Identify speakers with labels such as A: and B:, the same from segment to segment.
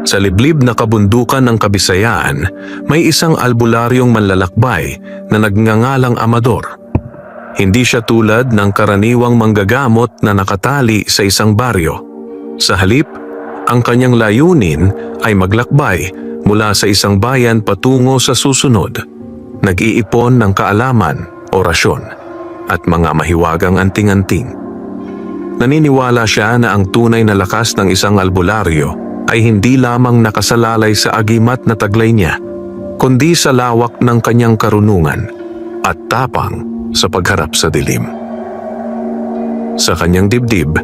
A: Sa liblib na kabundukan ng Kabisayaan, may isang albularyong manlalakbay na nagngangalang Amador. Hindi siya tulad ng karaniwang manggagamot na nakatali sa isang baryo. Sa halip, ang kanyang layunin ay maglakbay mula sa isang bayan patungo sa susunod. Nag-iipon ng kaalaman, orasyon, at mga mahiwagang anting-anting. Naniniwala siya na ang tunay na lakas ng isang albularyo ay hindi lamang nakasalalay sa agimat na taglay niya, kundi sa lawak ng kanyang karunungan at tapang sa pagharap sa dilim. Sa kanyang dibdib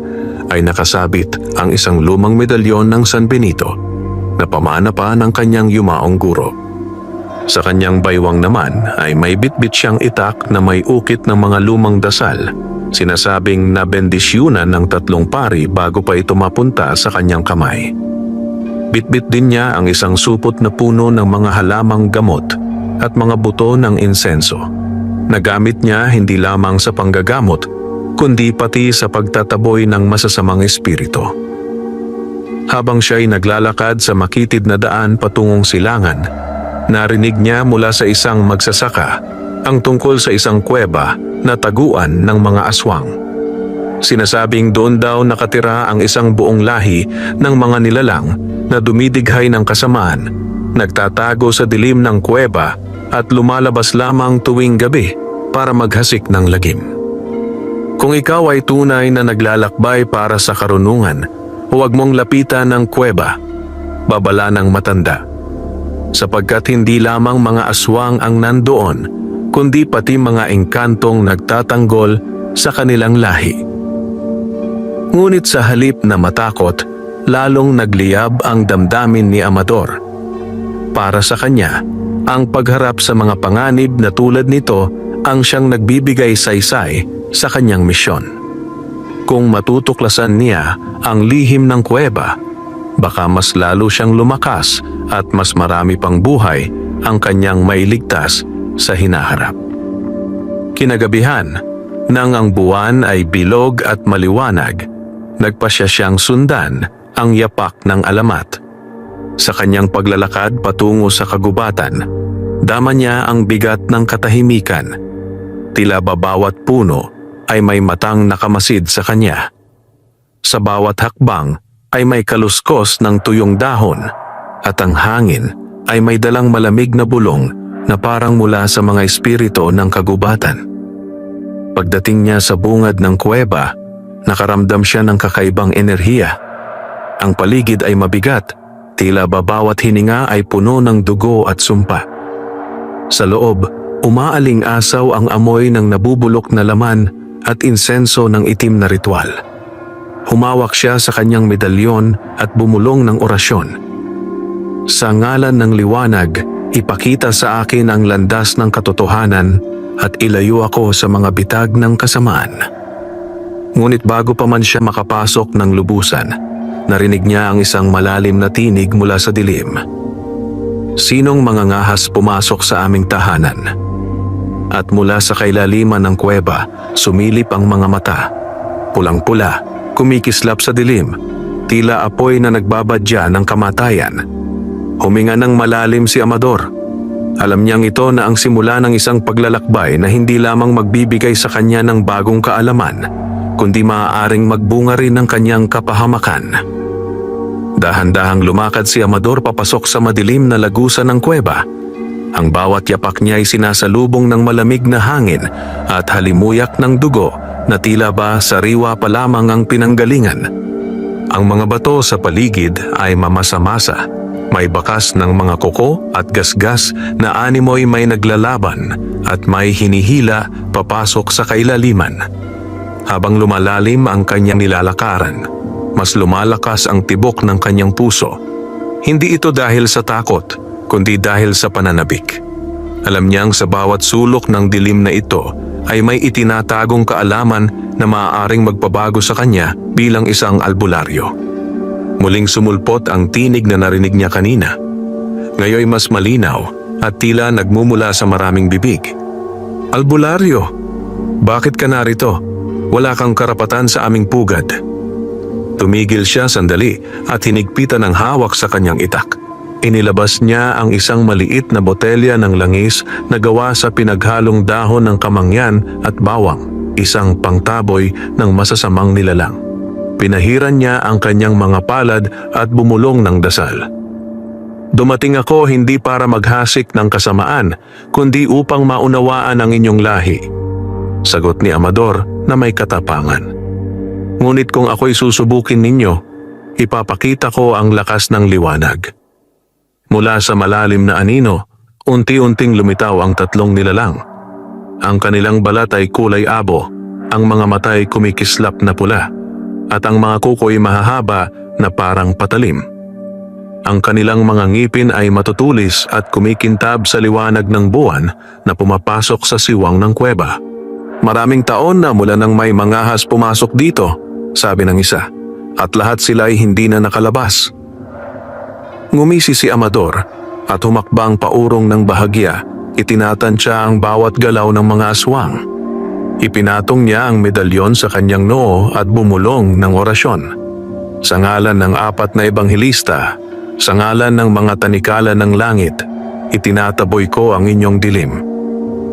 A: ay nakasabit ang isang lumang medalyon ng San Benito na pamana pa ng kanyang yumaong guro. Sa kanyang baywang naman ay may bitbit siyang itak na may ukit ng mga lumang dasal, sinasabing nabendisyunan ng 3 pari bago pa ito mapunta sa kanyang kamay. Bitbit din niya ang isang supot na puno ng mga halamang gamot at mga buto ng insenso. Nagamit niya hindi lamang sa panggagamot, kundi pati sa pagtataboy ng masasamang espiritu. Habang siya'y naglalakad sa makitid na daan patungong silangan, narinig niya mula sa isang magsasaka ang tungkol sa isang kuweba na taguan ng mga aswang. Sinasabing doon daw nakatira ang isang buong lahi ng mga nilalang na dumidighay ng kasamaan, nagtatago sa dilim ng kuweba at lumalabas lamang tuwing gabi para maghasik ng lagim. Kung ikaw ay tunay na naglalakbay para sa karunungan, huwag mong lapitan ng kuweba, babala ng matanda. Sapagkat hindi lamang mga aswang ang nandoon, kundi pati mga engkantong nagtatanggol sa kanilang lahi. Ngunit sa halip na matakot, lalong nagliyab ang damdamin ni Amador. Para sa kanya, ang pagharap sa mga panganib na tulad nito ang siyang nagbibigay saysay sa kanyang misyon. Kung matutuklasan niya ang lihim ng kuweba, baka mas lalo siyang lumakas at mas marami pang buhay ang kanyang mailigtas sa hinaharap. Kinagabihan, nang ang buwan ay bilog at maliwanag, nagpasya siyang sundan ang yapak ng alamat. Sa kanyang paglalakad patungo sa kagubatan, dama niya ang bigat ng katahimikan. Tila ba bawat puno ay may matang nakamasid sa kanya. Sa bawat hakbang ay may kaluskos ng tuyong dahon at ang hangin ay may dalang malamig na bulong na parang mula sa mga espiritu ng kagubatan. Pagdating niya sa bungad ng kuweba, nakaramdam siya ng kakaibang enerhiya. Ang paligid ay mabigat, tila ba bawat hininga ay puno ng dugo at sumpa. Sa loob, umaaling-asaw ang amoy ng nabubulok na laman at insenso ng itim na ritual. Humawak siya sa kanyang medalyon at bumulong ng orasyon. Sa ngalan ng liwanag, ipakita sa akin ang landas ng katotohanan at ilayo ako sa mga bitag ng kasamaan. Ngunit bago pa man siya makapasok ng lubusan, narinig niya ang isang malalim na tinig mula sa dilim. Sinong mangangahas pumasok sa aming tahanan? At mula sa kailaliman ng kuweba, sumilip ang mga mata. Pulang-pula, kumikislap sa dilim, tila apoy na nagbabadya ng kamatayan. Huminga ng malalim si Amador. Alam niyang ito na ang simula ng isang paglalakbay na hindi lamang magbibigay sa kanya ng bagong kaalaman, kundi maaaring magbunga rin ng kanyang kapahamakan. Dahan-dahang lumakad si Amador papasok sa madilim na lagusan ng kuweba. Ang bawat yapak niya ay sinasalubong ng malamig na hangin at halimuyak ng dugo na tila ba sariwa pa lamang ang pinanggalingan. Ang mga bato sa paligid ay mamasa-masa, may bakas ng mga kuko at gasgas na animoy may naglalaban at may hinihila papasok sa kailaliman. Habang lumalalim ang kanyang nilalakaran, mas lumalakas ang tibok ng kanyang puso. Hindi ito dahil sa takot, kundi dahil sa pananabik. Alam niyang sa bawat sulok ng dilim na ito ay may itinatagong kaalaman na maaaring magpabago sa kanya bilang isang albularyo. Muling sumulpot ang tinig na narinig niya kanina. Ngayon mas malinaw at tila nagmumula sa maraming bibig. Albularyo, bakit ka narito? Wala kang karapatan sa aming pugad. Tumigil siya sandali at hinigpitan ng hawak sa kanyang itak. Inilabas niya ang isang maliit na botelya ng langis na gawa sa pinaghalong dahon ng kamangyan at bawang, isang pangtaboy ng masasamang nilalang. Pinahiran niya ang kanyang mga palad at bumulong ng dasal. Dumating ako hindi para maghasik ng kasamaan, kundi upang maunawaan ang inyong lahi. Sagot ni Amador na may katapangan. Ngunit kung ako'y susubukin ninyo, ipapakita ko ang lakas ng liwanag. Mula sa malalim na anino, unti-unting lumitaw ang tatlong nilalang. Ang kanilang balat ay kulay abo, ang mga mata ay kumikislap na pula, at ang mga kuko ay mahahaba na parang patalim. Ang kanilang mga ngipin ay matutulis at kumikintab sa liwanag ng buwan na pumapasok sa siwang ng kuweba. Maraming taon na mula nang may mangahas pumasok dito, sabi ng isa, at lahat sila ay hindi na nakalabas. Ngumisi si Amador at humakbang paurong ng bahagya, itinatansya ang bawat galaw ng mga aswang. Ipinatong niya ang medalyon sa kanyang noo at bumulong ng orasyon. Sa ngalan ng 4 na ebanghelista, sa ngalan ng mga tanikala ng langit, itinataboy ko ang inyong dilim.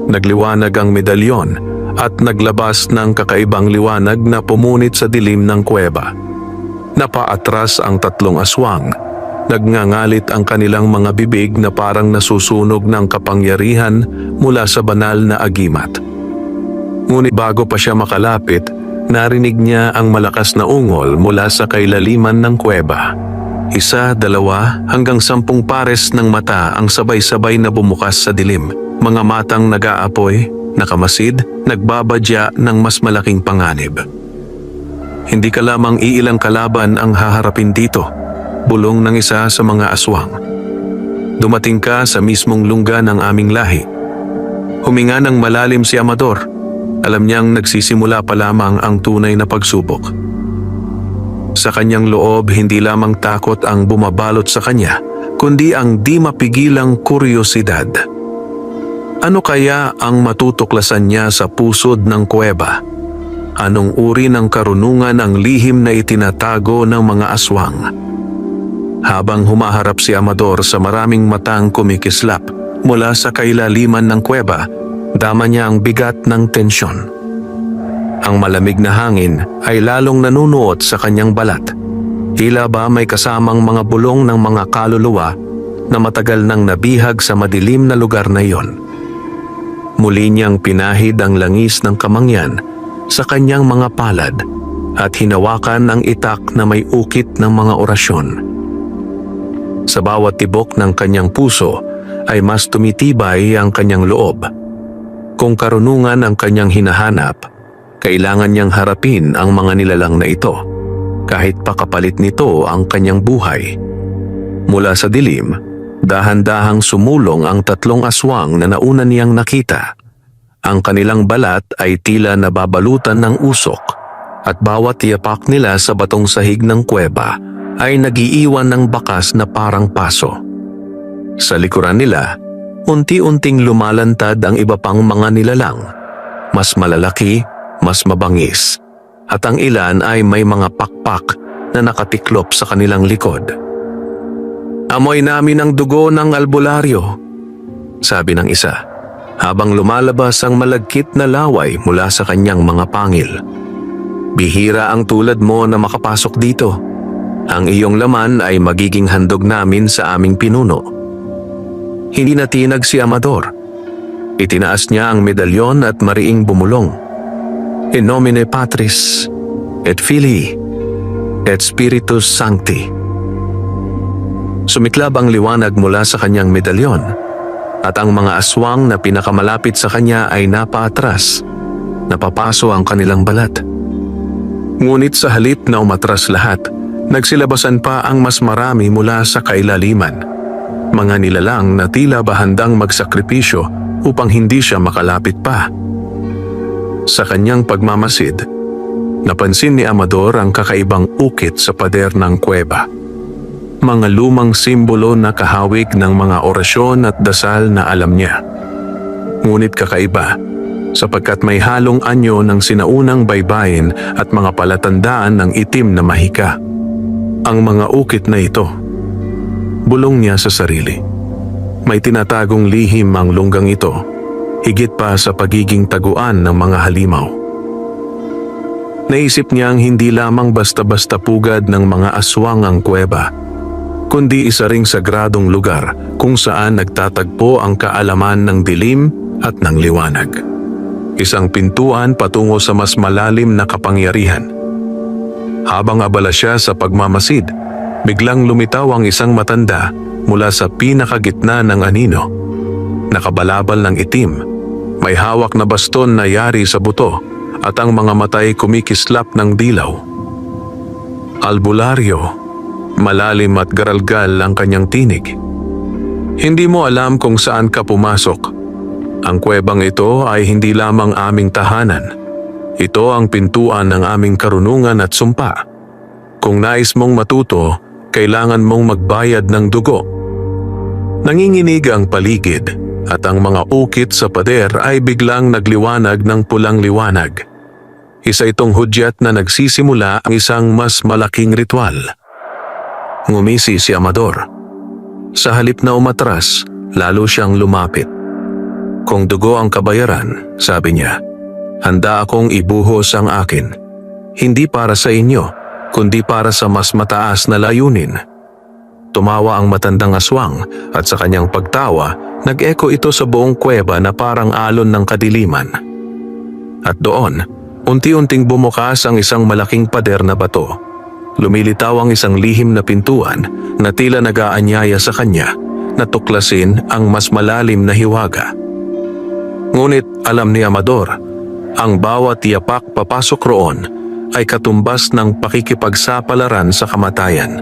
A: Nagliwanag ang medalyon at naglabas ng kakaibang liwanag na pumunit sa dilim ng kuweba. Napaatras ang 3 aswang. Nagngangalit ang kanilang mga bibig na parang nasusunog ng kapangyarihan mula sa banal na agimat. Ngunit bago pa siya makalapit, narinig niya ang malakas na ungol mula sa kailaliman ng kuweba. 1, 2, hanggang 10 pares ng mata ang sabay-sabay na bumukas sa dilim. Mga matang nag-aapoy, nakamasid, nagbabadya ng mas malaking panganib. Hindi ka lamang iilang kalaban ang haharapin dito, bulong ng isa sa mga aswang. Dumating ka sa mismong lungga ng aming lahi. Huminga ng malalim si Amador. Alam niyang nagsisimula pa lamang ang tunay na pagsubok. Sa kanyang loob, hindi lamang takot ang bumabalot sa kanya, kundi ang di mapigilang kuryosidad. Ano kaya ang matutuklasan niya sa pusod ng kuweba? Anong uri ng karunungan ang lihim na itinatago ng mga aswang? Habang humaharap si Amador sa maraming matang kumikislap mula sa kailaliman ng kuweba, dama niya ang bigat ng tensyon. Ang malamig na hangin ay lalong nanunuot sa kanyang balat. Tila ba may kasamang mga bulong ng mga kaluluwa na matagal nang nabihag sa madilim na lugar na iyon. Muli niyang pinahid ang langis ng kamangyan sa kanyang mga palad at hinawakan ang itak na may ukit ng mga orasyon. Sa bawat tibok ng kanyang puso ay mas tumitibay ang kanyang loob. Kung karunungan ang kanyang hinahanap, kailangan niyang harapin ang mga nilalang na ito, kahit pakapalit nito ang kanyang buhay. Mula sa dilim, dahan-dahang sumulong ang 3 aswang na nauna niyang nakita. Ang kanilang balat ay tila nababalutan ng usok, at bawat yapak nila sa batong sahig ng kuweba ay nagiiwan ng bakas na parang paso. Sa likuran nila, unti-unting lumalantad ang iba pang mga nilalang, mas malalaki, mas mabangis, at ang ilan ay may mga pakpak na nakatiklop sa kanilang likod. "Amoy namin ang dugo ng albularyo," sabi ng isa, habang lumalabas ang malagkit na laway mula sa kanyang mga pangil. "Bihira ang tulad mo na makapasok dito. Ang iyong laman ay magiging handog namin sa aming pinuno." Hindi natinag si Amador. Itinaas niya ang medalyon at mariing bumulong. "In nomine Patris, et Filii, et Spiritus Sancti." Sumiklab ang liwanag mula sa kanyang medalyon, at ang mga aswang na pinakamalapit sa kanya ay napaatras. Napapaso ang kanilang balat. Ngunit sa halip na umatras lahat, nagsilabasan pa ang mas marami mula sa kailaliman. Mga nilalang na tila ba handang magsakripisyo upang hindi siya makalapit pa. Sa kanyang pagmamasid, napansin ni Amador ang kakaibang ukit sa pader ng kuweba. Mga lumang simbolo na kahawig ng mga orasyon at dasal na alam niya. Ngunit kakaiba, sapagkat may halong anyo ng sinaunang baybayin at mga palatandaan ng itim na mahika. Ang mga ukit na ito, bulong niya sa sarili. May tinatagong lihim ang lunggang ito, higit pa sa pagiging taguan ng mga halimaw. Naisip niyang hindi lamang basta-basta pugad ng mga aswang ang kuweba, kundi isa ring sagradong lugar kung saan nagtatagpo ang kaalaman ng dilim at ng liwanag. Isang pintuan patungo sa mas malalim na kapangyarihan. Habang abala siya sa pagmamasid, biglang lumitaw ang isang matanda mula sa pinakagitna ng anino. Nakabalabal ng itim, may hawak na baston na yari sa buto at ang mga matay kumikislap ng dilaw. Albularyo, malalim at garalgal ang kanyang tinig. Hindi mo alam kung saan ka pumasok. Ang kuwebang ito ay hindi lamang aming tahanan. Ito ang pintuan ng aming karunungan at sumpa. Kung nais mong matuto, kailangan mong magbayad ng dugo. Nanginginig ang paligid at ang mga ukit sa pader ay biglang nagliwanag ng pulang liwanag. Isa itong hudyat na nagsisimula ang isang mas malaking ritual. Ngumisi si Amador. Sa halip na umatras, lalo siyang lumapit. Kung dugo ang kabayaran, sabi niya, handa akong ibuhos ang akin. Hindi para sa inyo, kundi para sa mas mataas na layunin. Tumawa ang matandang aswang at sa kanyang pagtawa, nag-echo ito sa buong kuweba na parang alon ng kadiliman. At doon, unti-unting bumukas ang isang malaking pader na bato. Lumilitaw ang isang lihim na pintuan na tila nag-aanyaya sa kanya na tuklasin ang mas malalim na hiwaga. Ngunit alam ni Amador, ang bawat yapak papasok roon ay katumbas ng pakikipagsapalaran sa kamatayan.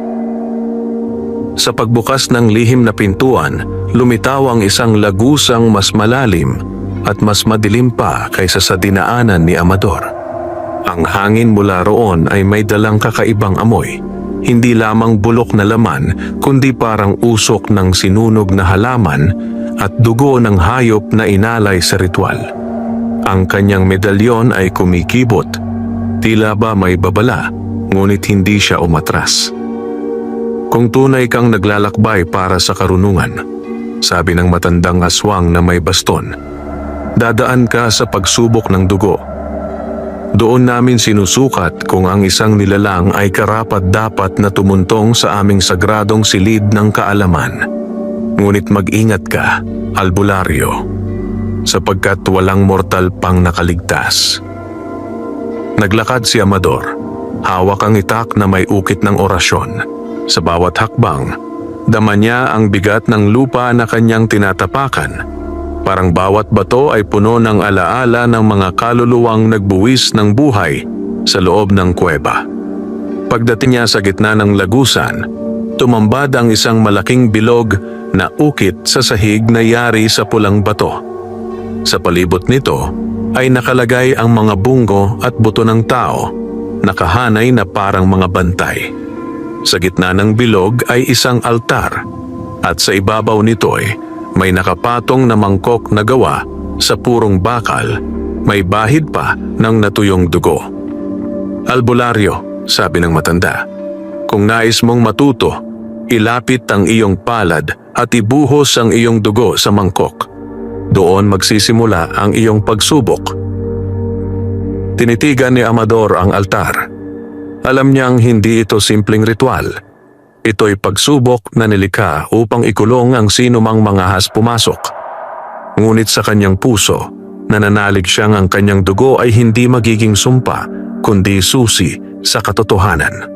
A: Sa pagbukas ng lihim na pintuan, lumitaw ang isang lagusang mas malalim at mas madilim pa kaysa sa dinaanan ni Amador. Ang hangin mula roon ay may dalang kakaibang amoy, hindi lamang bulok na laman kundi parang usok ng sinunog na halaman at dugo ng hayop na inalay sa ritual. Ang kanyang medalyon ay kumikibot, tila ba may babala, ngunit hindi siya umatras. Kung tunay kang naglalakbay para sa karunungan, sabi ng matandang aswang na may baston, dadaan ka sa pagsubok ng dugo. Doon namin sinusukat kung ang isang nilalang ay karapat-dapat na tumuntong sa aming sagradong silid ng kaalaman. Ngunit mag-ingat ka, albularyo, sapagkat walang mortal pang nakaligtas. Naglakad si Amador, hawak ang itak na may ukit ng orasyon. Sa bawat hakbang, dama niya ang bigat ng lupa na kanyang tinatapakan. Parang bawat bato ay puno ng alaala ng mga kaluluwang nagbuwis ng buhay sa loob ng kuweba. Pagdating niya sa gitna ng lagusan, tumambad ang isang malaking bilog na ukit sa sahig na yari sa pulang bato. Sa palibot nito ay nakalagay ang mga bungo at buto ng tao, nakahanay na parang mga bantay. Sa gitna ng bilog ay isang altar at sa ibabaw nito ay may nakapatong na mangkok na gawa sa purong bakal, may bahid pa ng natuyong dugo. Albularyo, sabi ng matanda, kung nais mong matuto, ilapit ang iyong palad at ibuhos ang iyong dugo sa mangkok. Doon magsisimula ang iyong pagsubok. Tinitigan ni Amador ang altar. Alam niyang hindi ito simpleng ritual. Ito'y pagsubok na nilikha upang ikulong ang sinumang mangahas pumasok. Ngunit sa kanyang puso, nananalig siyang ang kanyang dugo ay hindi magiging sumpa, kundi susi sa katotohanan.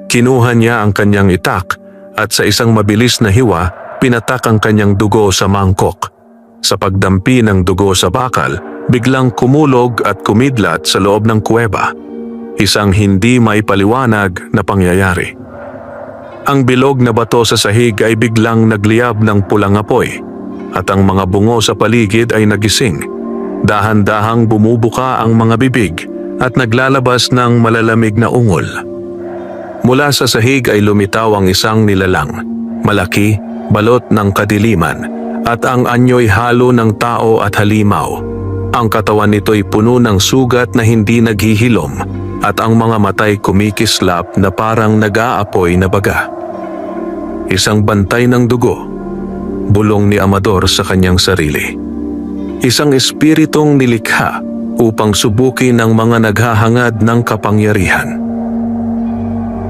A: Kinuha niya ang kanyang itak at sa isang mabilis na hiwa, pinatak ang kanyang dugo sa mangkok. Sa pagdampi ng dugo sa bakal, biglang kumulog at kumidlat sa loob ng kuweba. Isang hindi maipaliwanag na pangyayari. Ang bilog na bato sa sahig ay biglang nagliyab ng pulang apoy at ang mga bungo sa paligid ay nagising. Dahan-dahang bumubuka ang mga bibig at naglalabas ng malalamig na ungol. Mula sa sahig ay lumitaw ang isang nilalang, malaki, balot ng kadiliman at ang anyo'y halo ng tao at halimaw. Ang katawan nito'y puno ng sugat na hindi naghihilom at ang mga matay kumikislap na parang nag-aapoy na baga. Isang bantay ng dugo, bulong ni Amador sa kanyang sarili. Isang espiritong nilikha upang subukin ang mga naghahangad ng kapangyarihan.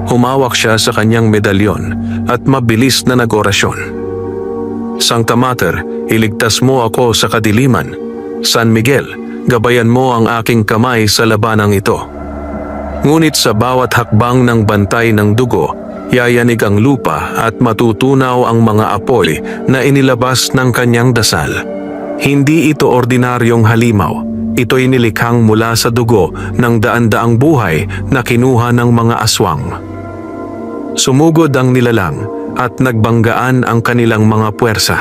A: Humawak siya sa kanyang medalyon at mabilis na nag-orasyon. Sancta Mater, iligtas mo ako sa kadiliman. San Miguel, gabayan mo ang aking kamay sa labanang ito. Ngunit sa bawat hakbang ng bantay ng dugo, yayanig ang lupa at matutunaw ang mga apoy na inilabas ng kanyang dasal. Hindi ito ordinaryong halimaw. Ito'y nilikhang mula sa dugo ng daan-daang buhay na kinuha ng mga aswang. Sumugod ang nilalang at nagbanggaan ang kanilang mga puwersa.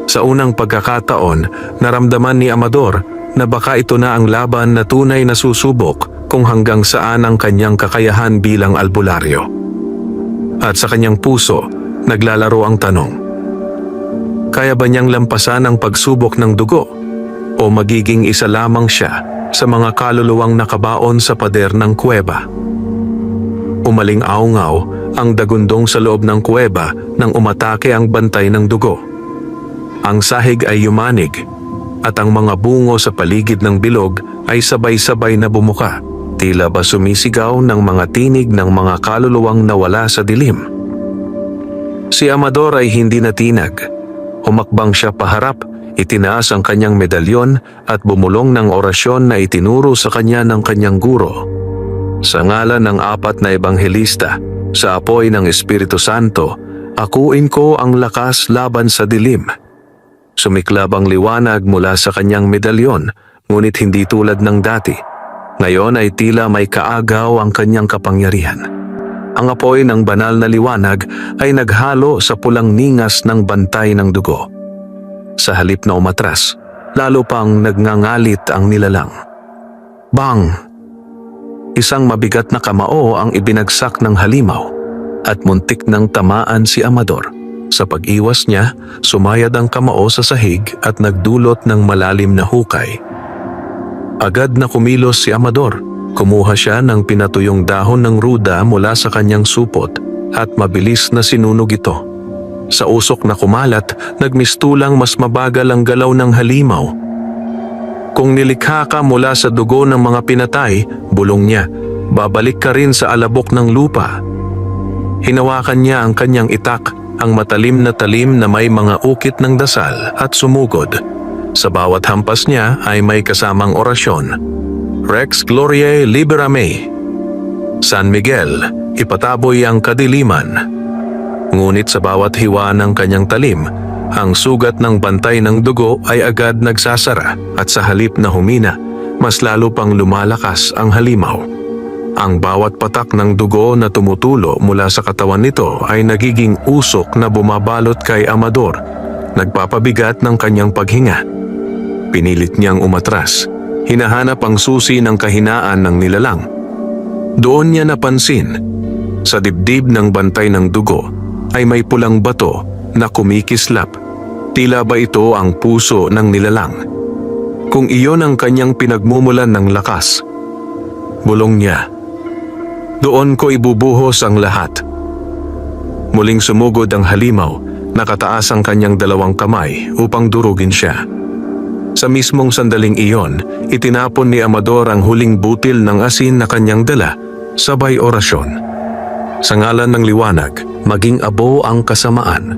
A: Sa unang pagkakataon, naramdaman ni Amador na baka ito na ang laban na tunay na susubok kung hanggang saan ang kanyang kakayahan bilang albularyo. At sa kanyang puso, naglalaro ang tanong, kaya ba niyang lampasan ang pagsubok ng dugo? O magiging isa lamang siya sa mga kaluluwang nakabaon sa pader ng kuweba? Umaling-aungaw ang dagundong sa loob ng kuweba nang umatake ang bantay ng dugo. Ang sahig ay yumanig at ang mga bungo sa paligid ng bilog ay sabay-sabay na bumuka, tila ba sumisigaw ng mga tinig ng mga kaluluwang nawala sa dilim. Si Amador ay hindi natinag. Humakbang siya paharap, itinaas ang kanyang medalyon at bumulong ng orasyon na itinuro sa kanya ng kanyang guro. Sa ngalan ng 4 na ebanghelista, sa apoy ng Espiritu Santo, akuin ko ang lakas laban sa dilim. Sumiklab ang liwanag mula sa kanyang medalyon, ngunit hindi tulad ng dati. Ngayon ay tila may kaagaw ang kanyang kapangyarihan. Ang apoy ng banal na liwanag ay naghalo sa pulang ningas ng bantay ng dugo. Sa halip na umatras, lalo pang nagngangalit ang nilalang. Bang! Isang mabigat na kamao ang ibinagsak ng halimaw at muntik nang tamaan si Amador. Sa pag-iwas niya, sumayad ang kamao sa sahig at nagdulot ng malalim na hukay. Agad na kumilos si Amador. Kumuha siya ng pinatuyong dahon ng ruda mula sa kanyang supot at mabilis na sinunog ito. Sa usok na kumalat, nagmistulang mas mabagal ang galaw ng halimaw. Kung nilikha ka mula sa dugo ng mga pinatay, bulong niya, babalik ka rin sa alabok ng lupa. Hinawakan niya ang kanyang itak, ang matalim na talim na may mga ukit ng dasal at sumugod. Sa bawat hampas niya ay may kasamang orasyon. Rex Gloriae Libera Me. San Miguel, ipataboy ang kadiliman. Ngunit sa bawat hiwa ng kanyang talim, ang sugat ng bantay ng dugo ay agad nagsasara at sa halip na humina, mas lalo pang lumalakas ang halimaw. Ang bawat patak ng dugo na tumutulo mula sa katawan nito ay nagiging usok na bumabalot kay Amador, nagpapabigat ng kanyang paghinga. Pinilit niyang umatras, hinahanap ang susi ng kahinaan ng nilalang. Doon niya napansin, sa dibdib ng bantay ng dugo ay may pulang bato na kumikislap. Tila ba ito ang puso ng nilalang? Kung iyon ang kanyang pinagmumulan ng lakas, bulong niya, doon ko ibubuhos ang lahat. Muling sumugod ang halimaw, nakataas ang kanyang 2 kamay upang durugin siya. Sa mismong sandaling iyon, itinapon ni Amador ang huling butil ng asin na kanyang dala, sabay orasyon. Sa ngalan ng liwanag, maging abo ang kasamaan.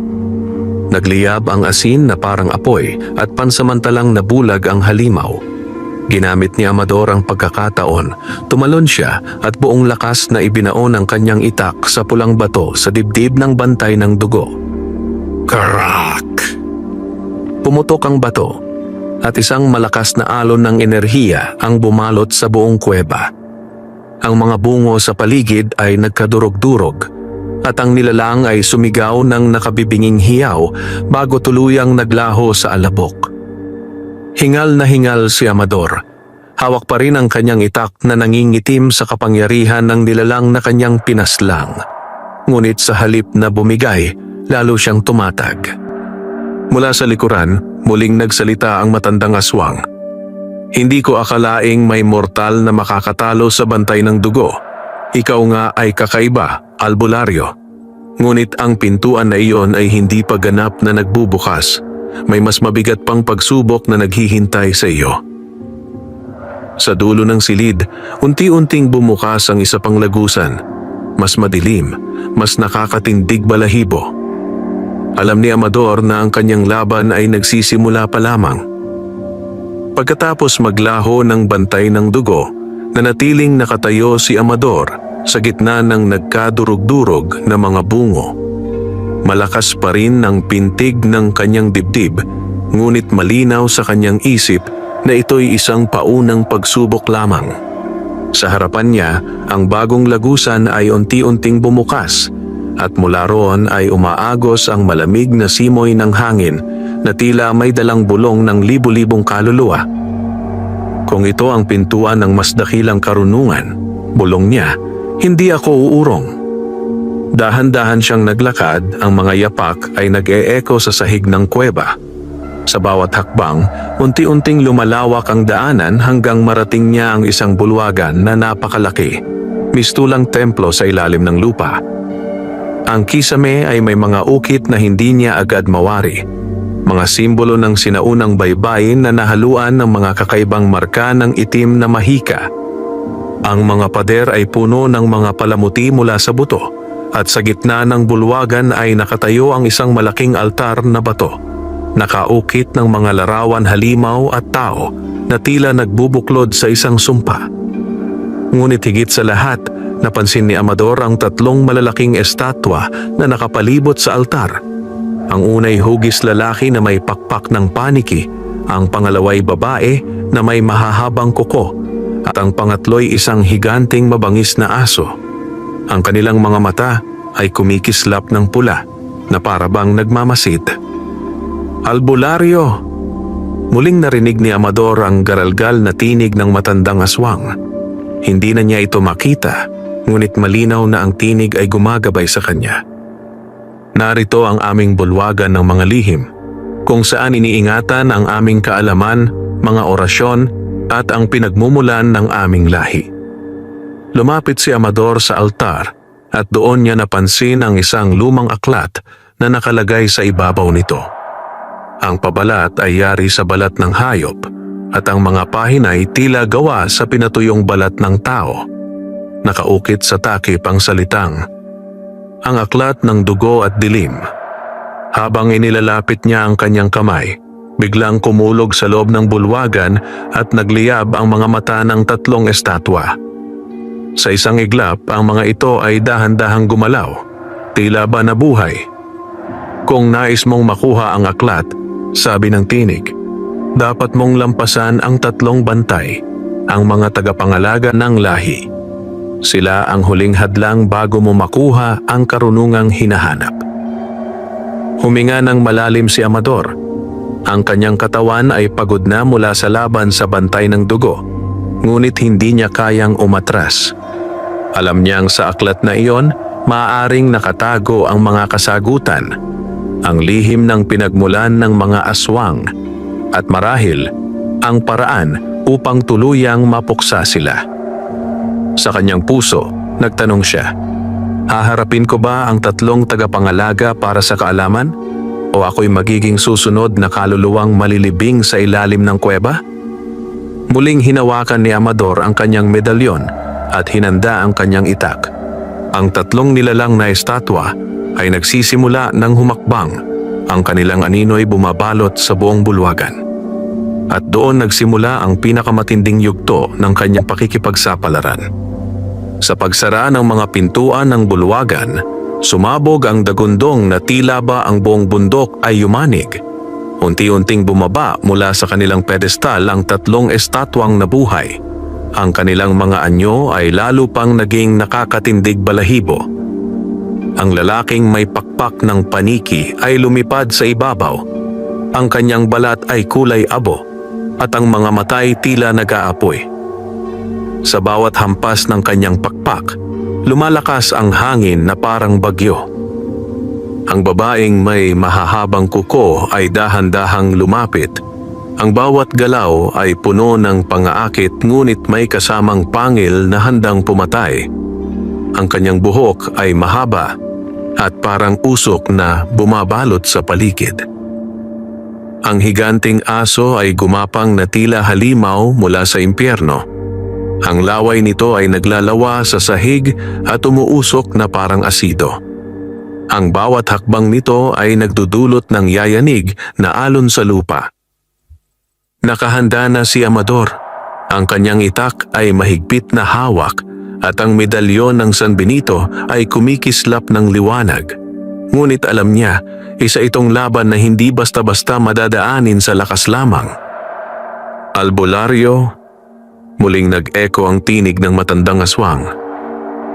A: Nagliyab ang asin na parang apoy at pansamantalang nabulag ang halimaw. Ginamit ni Amador ang pagkakataon, tumalon siya at buong lakas na ibinaon ang kanyang itak sa pulang bato sa dibdib ng bantay ng dugo. Karak! Pumutok ang bato at isang malakas na alon ng enerhiya ang bumalot sa buong kuweba. Ang mga bungo sa paligid ay nagkadurog-durog at ang nilalang ay sumigaw ng nakabibinging hiyaw bago tuluyang naglaho sa alabok. Hingal na hingal si Amador. Hawak pa rin ang kanyang itak na nangingitim sa kapangyarihan ng nilalang na kanyang pinaslang. Ngunit sa halip na bumigay, lalo siyang tumatag. Mula sa likuran, muling nagsalita ang matandang aswang. Hindi ko akalaing may mortal na makakatalo sa bantay ng dugo. Ikaw nga ay kakaiba, albularyo. Ngunit ang pintuan na iyon ay hindi pa ganap na nagbubukas. May mas mabigat pang pagsubok na naghihintay sa iyo. Sa dulo ng silid, unti-unting bumukas ang isa pang lagusan. Mas madilim, mas nakakatindig balahibo. Alam ni Amador na ang kanyang laban ay nagsisimula pa lamang. Pagkatapos maglaho ng bantay ng dugo, nanatiling nakatayo si Amador sa gitna ng nagkadurog-durog na mga bungo. Malakas pa rin ang pintig ng kanyang dibdib, ngunit malinaw sa kanyang isip na ito'y isang paunang pagsubok lamang. Sa harapan niya, ang bagong lagusan ay unti-unting bumukas at mula roon ay umaagos ang malamig na simoy ng hangin na tila may dalang bulong ng libu-libong kaluluwa. Kung ito ang pintuan ng mas dakilang karunungan, bulong niya, hindi ako uurong. Dahan-dahan siyang naglakad, ang mga yapak ay nag-e-echo sa sahig ng kuweba. Sa bawat hakbang, unti-unting lumalawak ang daanan hanggang marating niya ang isang bulwagan na napakalaki, mistulang templo sa ilalim ng lupa. Ang kisame ay may mga ukit na hindi niya agad mawari, mga simbolo ng sinaunang baybayin na nahaluan ng mga kakaibang marka ng itim na mahika. Ang mga pader ay puno ng mga palamuti mula sa buto, at sa gitna ng bulwagan ay nakatayo ang isang malaking altar na bato, nakaukit ng mga larawan halimaw at tao na tila nagbubuklod sa isang sumpa. Ngunit higit sa lahat, napansin ni Amador ang tatlong malalaking estatwa na nakapalibot sa altar. Ang unay hugis lalaki na may pakpak ng paniki, ang pangalaway babae na may mahahabang kuko, at ang pangatlo'y isang higanting mabangis na aso. Ang kanilang mga mata ay kumikislap ng pula na parabang nagmamasid. Albularyo! Muling narinig ni Amador ang garalgal na tinig ng matandang aswang. Hindi na niya ito makita, ngunit malinaw na ang tinig ay gumagabay sa kanya. Narito ang aming bulwagan ng mga lihim, kung saan iniingatan ang aming kaalaman, mga orasyon, at ang pinagmumulan ng aming lahi. Lumapit si Amador sa altar at doon niya napansin ang isang lumang aklat na nakalagay sa ibabaw nito. Ang pabalat ay yari sa balat ng hayop at ang mga pahina ay tila gawa sa pinatuyong balat ng tao. Nakaukit sa takip ang salitang, "Ang aklat ng dugo at dilim." Habang inilalapit niya ang kanyang kamay, biglang kumulog sa loob ng bulwagan at nagliyab ang mga mata ng tatlong estatwa. Sa isang iglap, ang mga ito ay dahan-dahang gumalaw, tila ba nabuhay. Kung nais mong makuha ang aklat, sabi ng tinig, dapat mong lampasan ang tatlong bantay, ang mga tagapangalaga ng lahi. Sila ang huling hadlang bago mo makuha ang karunungang hinahanap. Huminga ng malalim si Amador. Ang kanyang katawan ay pagod na mula sa laban sa bantay ng dugo, ngunit hindi niya kayang umatras. Alam niyang sa aklat na iyon, maaaring nakatago ang mga kasagutan, ang lihim ng pinagmulan ng mga aswang, at marahil ang paraan upang tuluyang mapuksa sila. Sa kanyang puso, nagtanong siya, haharapin ko ba ang tatlong tagapangalaga para sa kaalaman? O ako'y magiging susunod na kaluluwang malilibing sa ilalim ng kuweba? Muling hinawakan ni Amador ang kanyang medalyon at hinanda ang kanyang itak. Ang tatlong nilalang na estatwa ay nagsisimula ng humakbang. Ang kanilang anino'y bumabalot sa buong bulwagan. At doon nagsimula ang pinakamatinding yugto ng kanyang pakikipagsapalaran. Sa pagsara ng mga pintuan ng bulwagan, sumabog ang dagundong na tila ba ang buong bundok ay yumanig. Unti-unting bumaba mula sa kanilang pedestal ang tatlong estatwang nabuhay. Ang kanilang mga anyo ay lalo pang naging nakakatindig balahibo. Ang lalaking may pakpak ng paniki ay lumipad sa ibabaw. Ang kanyang balat ay kulay abo at ang mga mata ay tila nag-aapoy. Sa bawat hampas ng kanyang pakpak, lumalakas ang hangin na parang bagyo. Ang babaeng may mahahabang kuko ay dahan-dahang lumapit. Ang bawat galaw ay puno ng pangaakit ngunit may kasamang pangil na handang pumatay. Ang kanyang buhok ay mahaba at parang usok na bumabalot sa paligid. Ang higanting aso ay gumapang na tila halimaw mula sa impyerno. Ang laway nito ay naglalawa sa sahig at umuusok na parang asido. Ang bawat hakbang nito ay nagdudulot ng yayanig na alon sa lupa. Nakahanda na si Amador. Ang kanyang itak ay mahigpit na hawak at ang medalyon ng San Benito ay kumikislap ng liwanag. Ngunit alam niya, isa itong laban na hindi basta-basta madadaanin sa lakas lamang. Albularyo, muling nag-echo ang tinig ng matandang aswang.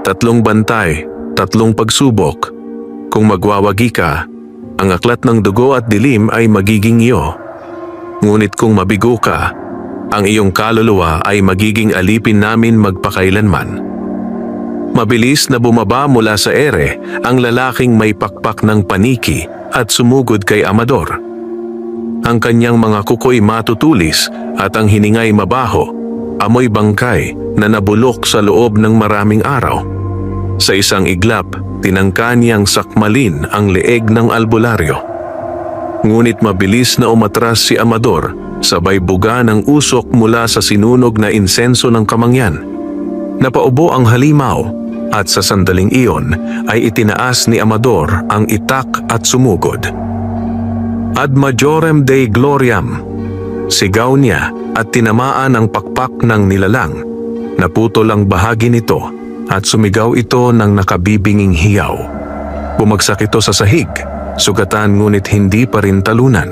A: 3 bantay, 3 pagsubok. Kung magwawagi ka, ang aklat ng dugo at dilim ay magiging iyo. Ngunit kung mabigo ka, ang iyong kaluluwa ay magiging alipin namin magpakailanman. Mabilis na bumaba mula sa ere ang lalaking may pakpak ng paniki at sumugod kay Amador. Ang kanyang mga kuko'y matutulis at ang hiningay mabaho, amoy bangkay na nabulok sa loob ng maraming araw. Sa isang iglap, tinangka niyang sakmalin ang leeg ng albularyo. Ngunit mabilis na umatras si Amador, sabay buga ng usok mula sa sinunog na insenso ng kamangyan. Napaubo ang halimaw at sa sandaling iyon ay itinaas ni Amador ang itak at sumugod. Ad majorem Dei gloriam, sigaw niya at tinamaan ang pakpak ng nilalang. Naputol ang bahagi nito at sumigaw ito ng nakabibinging hiyaw. Bumagsak ito sa sahig, sugatan ngunit hindi pa rin talunan.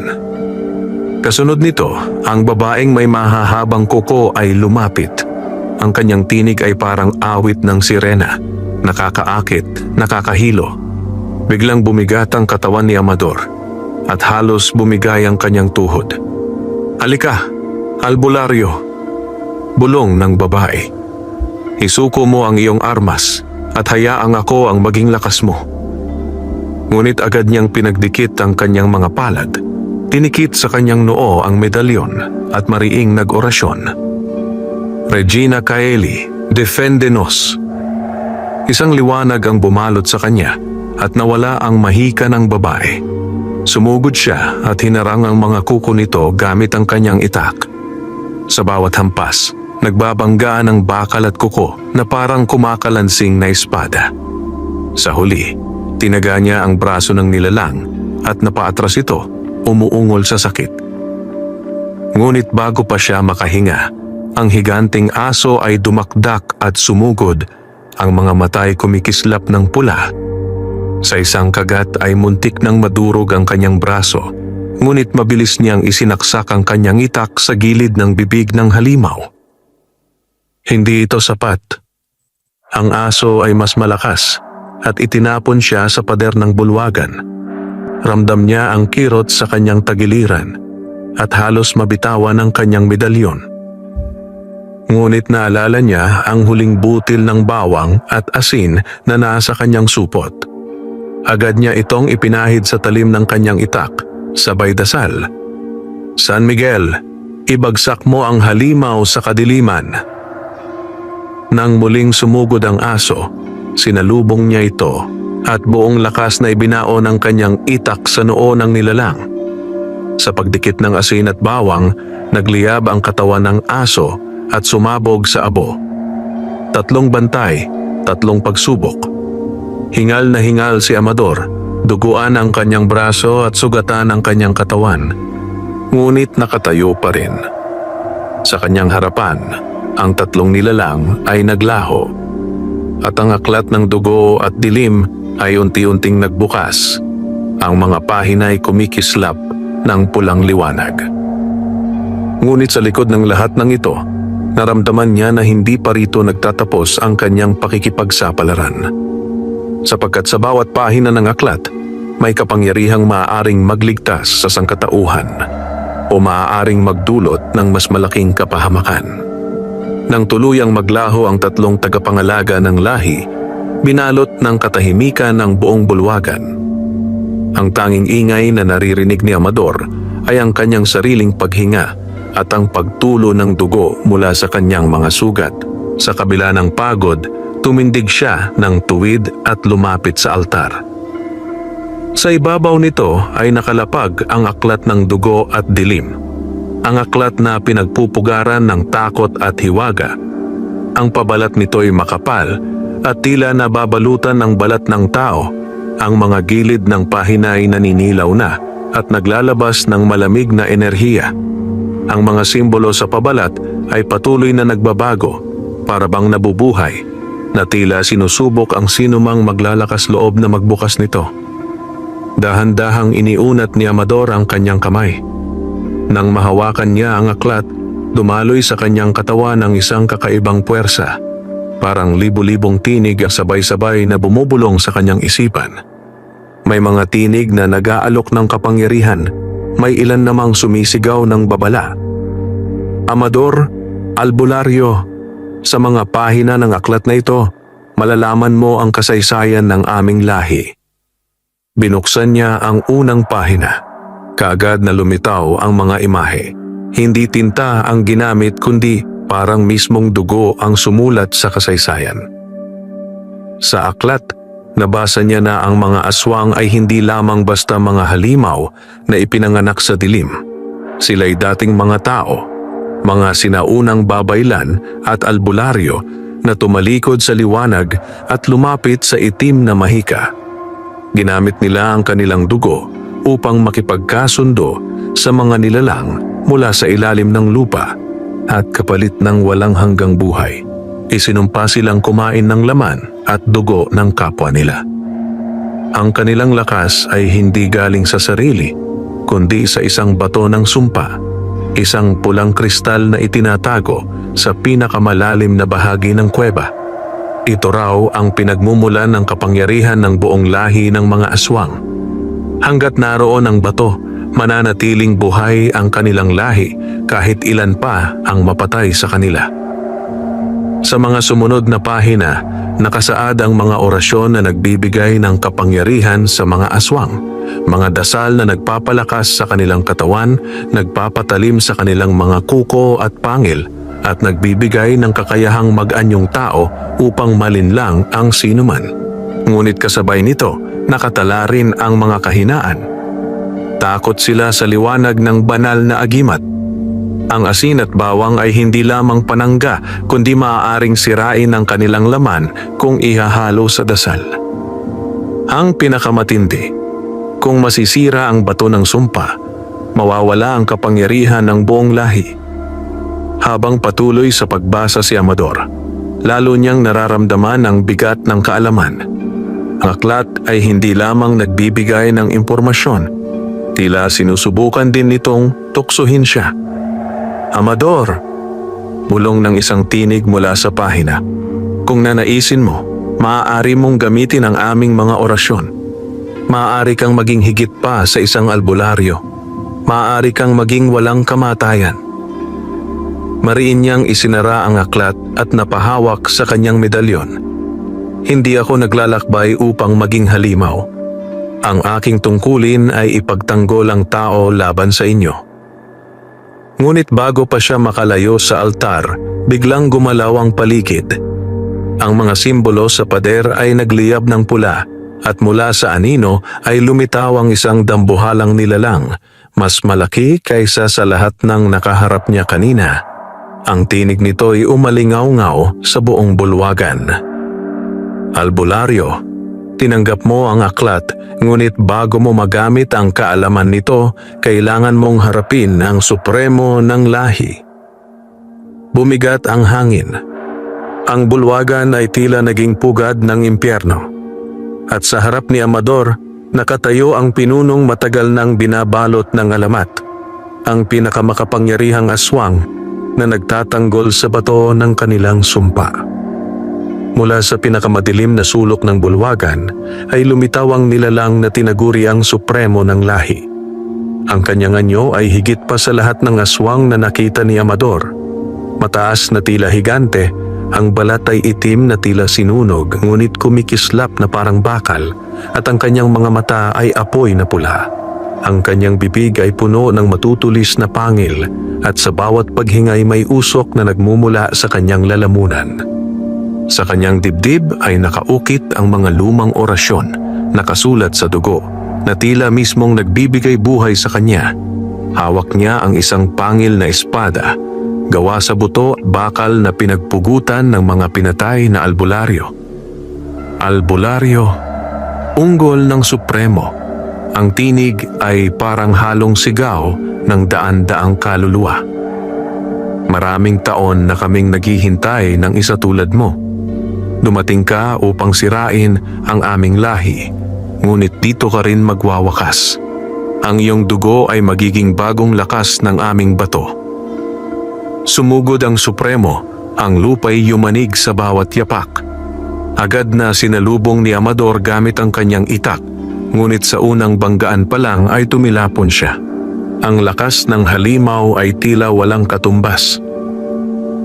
A: Kasunod nito, ang babaeng may mahahabang kuko ay lumapit. Ang kanyang tinig ay parang awit ng sirena, nakakaakit, nakakahilo. Biglang bumigat ang katawan ni Amador at halos bumigay ang kanyang tuhod. "Halika, albularyo," bulong ng babae. "Isuko mo ang iyong armas at hayaang ako ang maging lakas mo." Ngunit agad niyang pinagdikit ang kanyang mga palad. Tinikit sa kanyang noo ang medalyon at mariing nag-orasyon. "Regina Caeli, defende nos." Isang liwanag ang bumalot sa kanya at nawala ang mahika ng babae. Sumugod siya at hinarang ang mga kuko nito gamit ang kanyang itak. Sa bawat hampas, nagbabanggaan ang bakal at kuko na parang kumakalansing na espada. Sa huli, tinaga niya ang braso ng nilalang at napaatras ito, umuungol sa sakit. Ngunit bago pa siya makahinga, ang higanting aso ay dumakdak at sumugod, ang mga mata ay kumikislap ng pula. Sa isang kagat ay muntik nang madurog ang kanyang braso, ngunit mabilis niyang isinaksak ang kanyang itak sa gilid ng bibig ng halimaw. Hindi ito sapat. Ang aso ay mas malakas at itinapon siya sa pader ng bulwagan. Ramdam niya ang kirot sa kanyang tagiliran at halos mabitawan ang kanyang medalyon. Ngunit naalala niya ang huling butil ng bawang at asin na nasa kanyang supot. Agad niya itong ipinahid sa talim ng kanyang itak, sabay dasal. "San Miguel, ibagsak mo ang halimaw sa kadiliman." Nang muling sumugod ang aso, sinalubong niya ito at buong lakas na ibinaon ang kanyang itak sa noo ng nilalang. Sa pagdikit ng asin at bawang, nagliyab ang katawan ng aso at sumabog sa abo. 3 bantay, 3 pagsubok. Hingal na hingal si Amador, duguan ang kanyang braso at sugatan ang kanyang katawan. Ngunit nakatayo pa rin. Sa kanyang harapan, ang 3 nilalang ay naglaho. At ang aklat ng dugo at dilim ay unti-unting nagbukas. Ang mga pahina ay kumikislap ng pulang liwanag. Ngunit sa likod ng lahat ng ito, naramdaman niya na hindi pa rito nagtatapos ang kanyang pakikipagsapalaran. Sapagkat sa bawat pahina ng aklat, may kapangyarihang maaaring magligtas sa sangkatauhan o maaaring magdulot ng mas malaking kapahamakan. Nang tuluyang maglaho ang 3 tagapangalaga ng lahi, binalot ng katahimikan ng buong bulwagan. Ang tanging ingay na naririnig ni Amador ay ang kanyang sariling paghinga at ang pagtulo ng dugo mula sa kanyang mga sugat. Sa kabila ng pagod, tumindig siya ng tuwid at lumapit sa altar. Sa ibabaw nito ay nakalapag ang aklat ng dugo at dilim. Ang aklat na pinagpupugaran ng takot at hiwaga. Ang pabalat nito ay makapal at tila nababalutan ng balat ng tao. Ang mga gilid ng pahina ay naninilaw na at naglalabas ng malamig na enerhiya. Ang mga simbolo sa pabalat ay patuloy na nagbabago, para bang nabubuhay, na tila sinusubok ang sinumang maglalakas loob na magbukas nito. Dahan-dahang iniunat ni Amador ang kanyang kamay. Nang mahawakan niya ang aklat, dumaloy sa kanyang katawan ang isang kakaibang puwersa. Parang libu-libong tinig ang sabay-sabay na bumubulong sa kanyang isipan. May mga tinig na nag-aalok ng kapangyarihan, may ilan namang sumisigaw ng babala. Amador, albularyo, sa mga pahina ng aklat na ito, malalaman mo ang kasaysayan ng aming lahi. Binuksan niya ang unang pahina. Kaagad na lumitaw ang mga imahe. Hindi tinta ang ginamit kundi parang mismong dugo ang sumulat sa kasaysayan. Sa aklat, nabasa niya na ang mga aswang ay hindi lamang basta mga halimaw na ipinanganak sa dilim. Sila'y dating mga tao, mga sinaunang babaylan at albularyo na tumalikod sa liwanag at lumapit sa itim na mahika. Ginamit nila ang kanilang dugo upang makipagkasundo sa mga nilalang mula sa ilalim ng lupa at kapalit ng walang hanggang buhay. Isinumpa silang kumain ng laman at dugo ng kapwa nila. Ang kanilang lakas ay hindi galing sa sarili, kundi sa isang bato ng sumpa, isang pulang kristal na itinatago sa pinakamalalim na bahagi ng kuweba. Ito raw ang pinagmumulan ng kapangyarihan ng buong lahi ng mga aswang. Hanggat naroon ang bato, mananatiling buhay ang kanilang lahi kahit ilan pa ang mapatay sa kanila. Sa mga sumunod na pahina, nakasaad ang mga orasyon na nagbibigay ng kapangyarihan sa mga aswang, mga dasal na nagpapalakas sa kanilang katawan, nagpapatalim sa kanilang mga kuko at pangil, at nagbibigay ng kakayahang mag-anyong tao upang malinlang ang sinuman. Ngunit kasabay nito, nakatala rin ang mga kahinaan. Takot sila sa liwanag ng banal na agimat. Ang asin at bawang ay hindi lamang panangga, kundi maaaring sirain ang kanilang laman kung ihahalo sa dasal. Ang pinakamatindi, kung masisira ang bato ng sumpa, mawawala ang kapangyarihan ng buong lahi. Habang patuloy sa pagbasa si Amador, lalo niyang nararamdaman ang bigat ng kaalaman. Ang aklat ay hindi lamang nagbibigay ng impormasyon, tila sinusubukan din nitong tuksohin siya. Amador, bulong ng isang tinig mula sa pahina. Kung nanaisin mo, maaari mong gamitin ang aming mga orasyon. Maaari kang maging higit pa sa isang albularyo. Maaari kang maging walang kamatayan. Mariin niyang isinara ang aklat at napahawak sa kanyang medalyon. Hindi ako naglalakbay upang maging halimaw. Ang aking tungkulin ay ipagtanggol ang tao laban sa inyo. Ngunit bago pa siya makalayo sa altar, biglang gumalaw ang paligid. Ang mga simbolo sa pader ay nagliyab ng pula at mula sa anino ay lumitaw ang isang dambuhalang nilalang, mas malaki kaysa sa lahat ng nakaharap niya kanina. Ang tinig nito ay umalingaw-ngaw sa buong bulwagan. Albularyo, tinanggap mo ang aklat, ngunit bago mo magamit ang kaalaman nito, kailangan mong harapin ang supremo ng lahi. Bumigat ang hangin. Ang bulwagan ay tila naging pugad ng impyerno. At sa harap ni Amador, nakatayo ang pinunong matagal nang binabalot ng alamat, ang pinakamakapangyarihang aswang na nagtatanggol sa bato ng kanilang sumpa. Mula sa pinakamadilim na sulok ng bulwagan ay lumitaw ang nilalang na tinaguri ang supremo ng lahi. Ang kanyang anyo ay higit pa sa lahat ng aswang na nakita ni Amador. Mataas na tila higante, Ang balat ay itim na tila sinunog, ngunit kumikislap na parang bakal, at ang kanyang mga mata ay apoy na pula. Ang kanyang bibig ay puno ng matutulis na pangil, at sa bawat paghingay may usok na nagmumula sa kanyang lalamunan. Sa kanyang dibdib ay nakaukit ang mga lumang orasyon, nakasulat sa dugo, na tila mismong nagbibigay buhay sa kanya. Hawak niya ang isang pangil na espada, gawa sa buto at bakal na pinagpugutan ng mga pinatay na albularyo. Albularyo, unggol ng Supremo. Ang tinig ay parang halong sigaw ng daan-daang kaluluwa. Maraming taon na kaming naghihintay ng isa tulad mo. Dumating ka upang sirain ang aming lahi, ngunit dito ka rin magwawakas. Ang iyong dugo ay magiging bagong lakas ng aming bato. Sumugod ang Supremo, ang lupa'y yumanig sa bawat yapak. Agad na sinalubong ni Amador gamit ang kanyang itak, ngunit sa unang banggaan pa lang ay tumilapon siya. Ang lakas ng halimaw ay tila walang katumbas.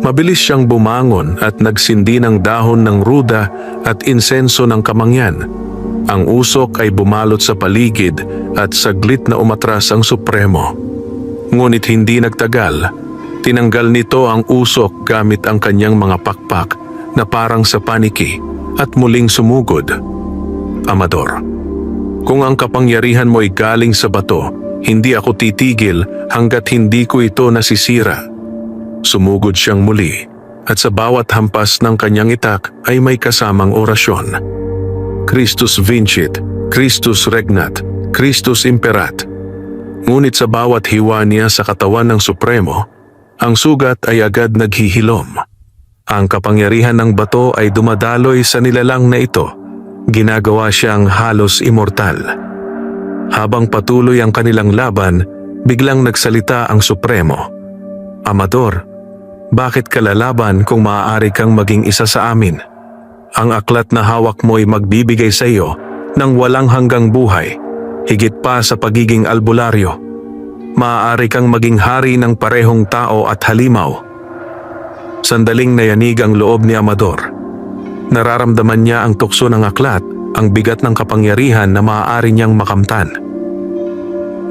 A: Mabilis siyang bumangon at nagsindi ng dahon ng ruda at insenso ng kamangyan. Ang usok ay bumalot sa paligid at saglit na umatras ang Supremo. Ngunit hindi nagtagal, tinanggal nito ang usok gamit ang kanyang mga pakpak na parang sa paniki at muling sumugod. Amador, kung ang kapangyarihan mo'y galing sa bato, hindi ako titigil hanggat hindi ko ito nasisira. Sumugod siyang muli at sa bawat hampas ng kanyang itak ay may kasamang orasyon. Christus vincit, Christus regnat, Christus imperat. Ngunit sa bawat hiwa niya sa katawan ng Supremo, ang sugat ay agad naghihilom. Ang kapangyarihan ng bato ay dumadaloy sa nilalang na ito. Ginagawa siyang halos immortal. Habang patuloy ang kanilang laban, biglang nagsalita ang Supremo. Amador, bakit ka lalaban kung maaari kang maging isa sa amin? Ang aklat na hawak mo'y magbibigay sa iyo ng walang hanggang buhay, higit pa sa pagiging albularyo. Maaari kang maging hari ng parehong tao at halimaw. Sandaling nayanig ang loob ni Amador. Nararamdaman niya ang tukso ng aklat, ang bigat ng kapangyarihan na maaari niyang makamtan.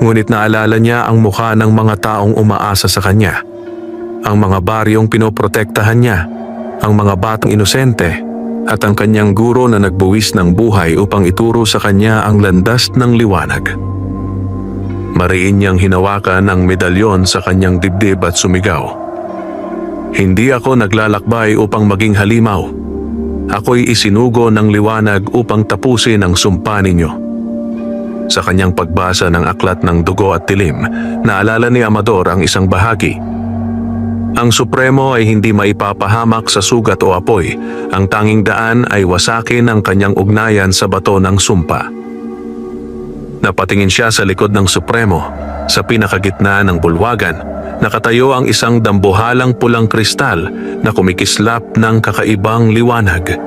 A: Ngunit naalala niya ang mukha ng mga taong umaasa sa kanya. Ang mga baryong pinoprotektahan niya, ang mga batang inosente, at ang kanyang guro na nagbuwis ng buhay upang ituro sa kanya ang landas ng liwanag. Mariin niyang hinawakan ang medalyon sa kanyang dibdib at sumigaw. Hindi ako naglalakbay upang maging halimaw. Ako'y isinugo ng liwanag upang tapusin ang sumpa ninyo. Sa kanyang pagbasa ng aklat ng dugo at dilim, naalala ni Amador ang isang bahagi. Ang Supremo ay hindi maipapahamak sa sugat o apoy. Ang tanging daan ay wasakin ang kanyang ugnayan sa bato ng sumpa. Napatingin siya sa likod ng Supremo. Sa pinakagitna ng bulwagan, nakatayo ang isang dambuhalang pulang kristal na kumikislap ng kakaibang liwanag.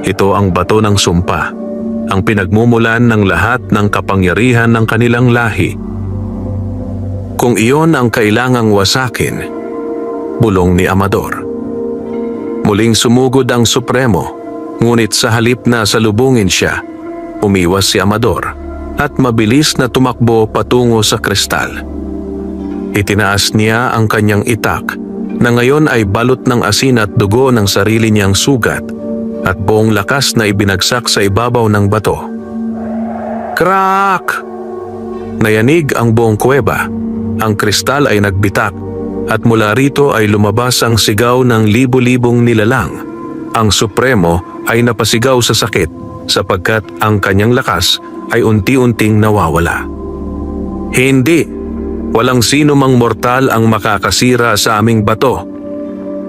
A: Ito ang bato ng sumpa, ang pinagmumulan ng lahat ng kapangyarihan ng kanilang lahi. Kung iyon ang kailangang wasakin, bulong ni Amador. Muling sumugod ang Supremo, ngunit sa halip na salubungin siya, umiwas si Amador at mabilis na tumakbo patungo sa kristal. Itinaas niya ang kanyang itak na ngayon ay balot ng asin at dugo ng sarili niyang sugat at buong lakas na ibinagsak sa ibabaw ng bato. Crack! Nayanig ang buong kuweba. Ang kristal ay nagbitak at mula rito ay lumabas ang sigaw ng libo-libong nilalang. Ang Supremo ay napasigaw sa sakit sapagkat ang kanyang lakas ay unti-unting nawawala. Hindi! Walang sino mang mortal ang makakasira sa aming bato.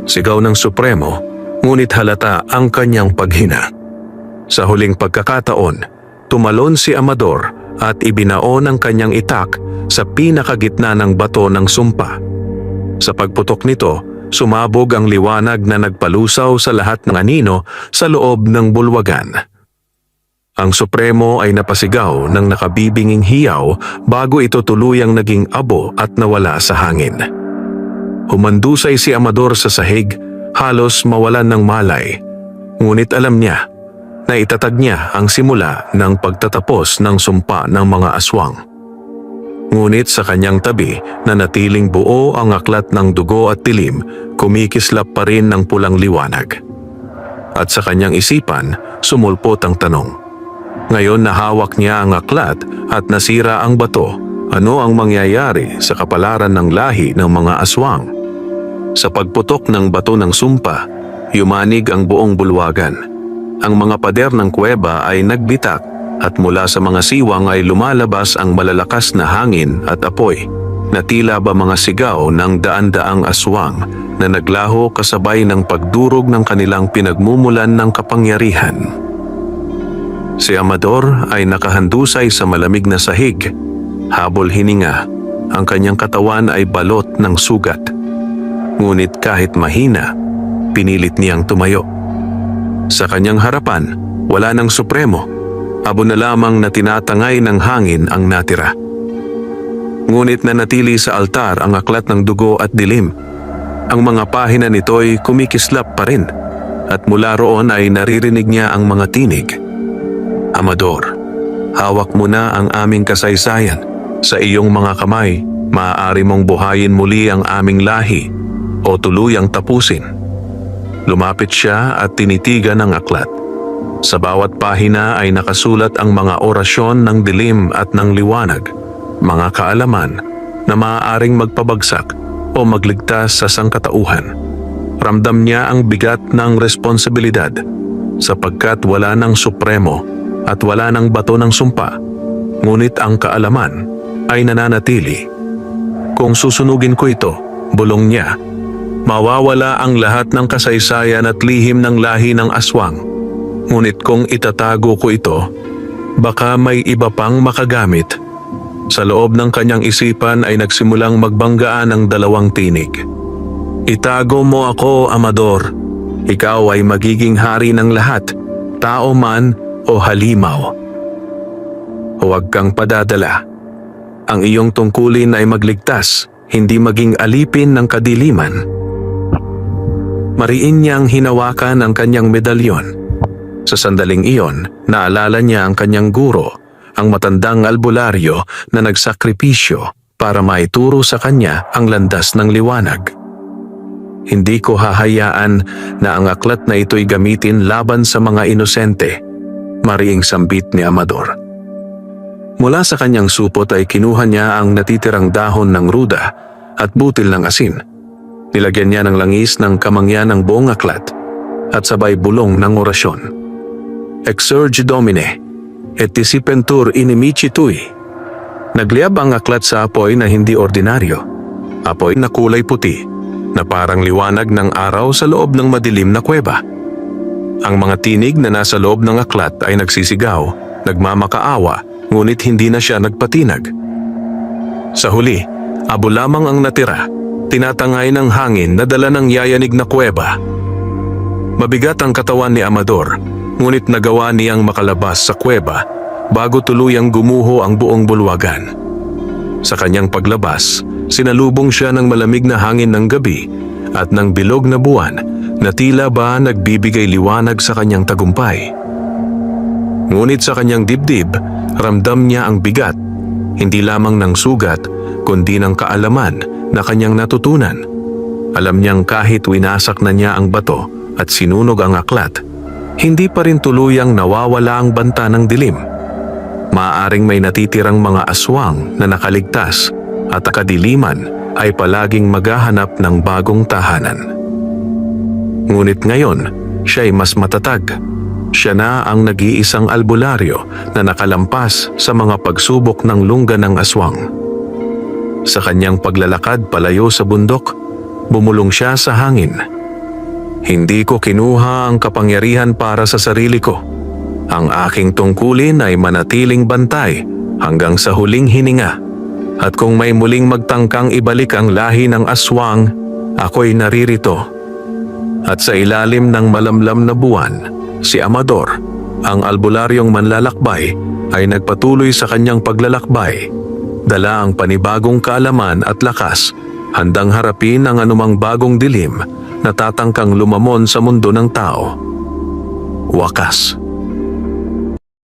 A: Sigaw ng Supremo, ngunit halata ang kanyang paghina. Sa huling pagkakataon, tumalon si Amador at ibinaon ang kanyang itak sa pinakagitna ng bato ng sumpa. Sa pagputok nito, sumabog ang liwanag na nagpalusaw sa lahat ng anino sa loob ng bulwagan. Ang Supremo ay napasigaw ng nakabibinging hiyaw bago ito tuluyang naging abo at nawala sa hangin. Humandusay si Amador sa sahig halos mawalan ng malay. Ngunit alam niya na itatag niya ang simula ng pagtatapos ng sumpa ng mga aswang. Ngunit sa kanyang tabi na natiling buo ang aklat ng dugo at dilim, kumikislap pa rin ng pulang liwanag. At sa kanyang isipan, sumulpot ang tanong. Ngayon nahawak niya ang aklat at nasira ang bato, ano ang mangyayari sa kapalaran ng lahi ng mga aswang? Sa pagputok ng bato ng sumpa, yumanig ang buong bulwagan. Ang mga pader ng kuweba ay nagbitak at mula sa mga siwang ay lumalabas ang malalakas na hangin at apoy na tila ba mga sigaw ng daan-daang aswang na naglaho kasabay ng pagdurog ng kanilang pinagmumulan ng kapangyarihan. Si Amador ay nakahandusay sa malamig na sahig, habol hininga, ang kanyang katawan ay balot ng sugat. Ngunit kahit mahina, pinilit niyang tumayo. Sa kanyang harapan, wala ng supremo, abo na lamang na tinatangay ng hangin ang natira. Ngunit nanatili sa altar ang aklat ng dugo at dilim. Ang mga pahina nito'y kumikislap pa rin, at mula roon ay naririnig niya ang mga tinig. Amador, hawak mo na ang aming kasaysayan. Sa iyong mga kamay, maaari mong buhayin muli ang aming lahi o tuluyang tapusin. Lumapit siya at tinitigan ang aklat. Sa bawat pahina ay nakasulat ang mga orasyon ng dilim at ng liwanag, mga kaalaman na maaaring magpabagsak o magligtas sa sangkatauhan. Ramdam niya ang bigat ng responsibilidad sapagkat wala ng supremo at wala ng bato ng sumpa, ngunit ang kaalaman ay nananatili. Kung susunugin ko ito, bulong niya, mawawala ang lahat ng kasaysayan at lihim ng lahi ng aswang. Ngunit kung itatago ko ito, baka may iba pang makagamit. Sa loob ng kanyang isipan ay nagsimulang magbanggaan ang dalawang tinig. Itago mo ako, Amador. Ikaw ay magiging hari ng lahat, tao man o halimaw. Huwag kang padadala. Ang iyong tungkulin ay magligtas, hindi maging alipin ng kadiliman. Mariin niyang hinawakan ang kanyang medalyon. Sa sandaling iyon, naalala niya ang kanyang guro, ang matandang albularyo na nagsakripisyo para maituro sa kanya ang landas ng liwanag. Hindi ko hahayaan na ang aklat na ito'y gamitin laban sa mga inosente, mariing sambit ni Amador. Mula sa kanyang supot ay kinuha niya ang natitirang dahon ng ruda at butil ng asin. Nilagyan niya ng langis ng kamangyan ng buong aklat at sabay bulong ng orasyon. Exsurge Domine, et disipentur inimici tui. Nagliyab ang aklat sa apoy na hindi ordinaryo. Apoy na kulay puti, na parang liwanag ng araw sa loob ng madilim na kuweba. Ang mga tinig na nasa loob ng aklat ay nagsisigaw, nagmamakaawa, ngunit hindi na siya nagpatinag. Sa huli, abo lamang ang natira, tinatangay ng hangin na dala ng yayanig na kuweba. Mabigat ang katawan ni Amador, ngunit nagawa niyang makalabas sa kuweba bago tuluyang gumuho ang buong bulwagan. Sa kanyang paglabas, sinalubong siya ng malamig na hangin ng gabi at ng bilog na buwan na tila ba nagbibigay liwanag sa kanyang tagumpay. Ngunit sa kanyang dibdib, ramdam niya ang bigat, hindi lamang ng sugat, kundi ng kaalaman na kanyang natutunan. Alam niyang kahit winasak na niya ang bato at sinunog ang aklat, hindi pa rin tuluyang nawawala ang banta ng dilim. Maaaring may natitirang mga aswang na nakaligtas at ang kadiliman ay palaging maghahanap ng bagong tahanan. Ngunit ngayon, siya'y mas matatag. Siya na ang nag-iisang albularyo na nakalampas sa mga pagsubok ng lungga ng aswang. Sa kanyang paglalakad palayo sa bundok, bumulong siya sa hangin. Hindi ko kinuha ang kapangyarihan para sa sarili ko. Ang aking tungkulin ay manatiling bantay hanggang sa huling hininga. At kung may muling magtangkang ibalik ang lahi ng aswang, ako'y naririto. At sa ilalim ng malamlam na buwan, si Amador, ang albularyong manlalakbay, ay nagpatuloy sa kanyang paglalakbay. Dala ang panibagong kaalaman at lakas handang harapin ang anumang bagong dilim na tatangkang lumamon sa mundo ng tao. Wakas,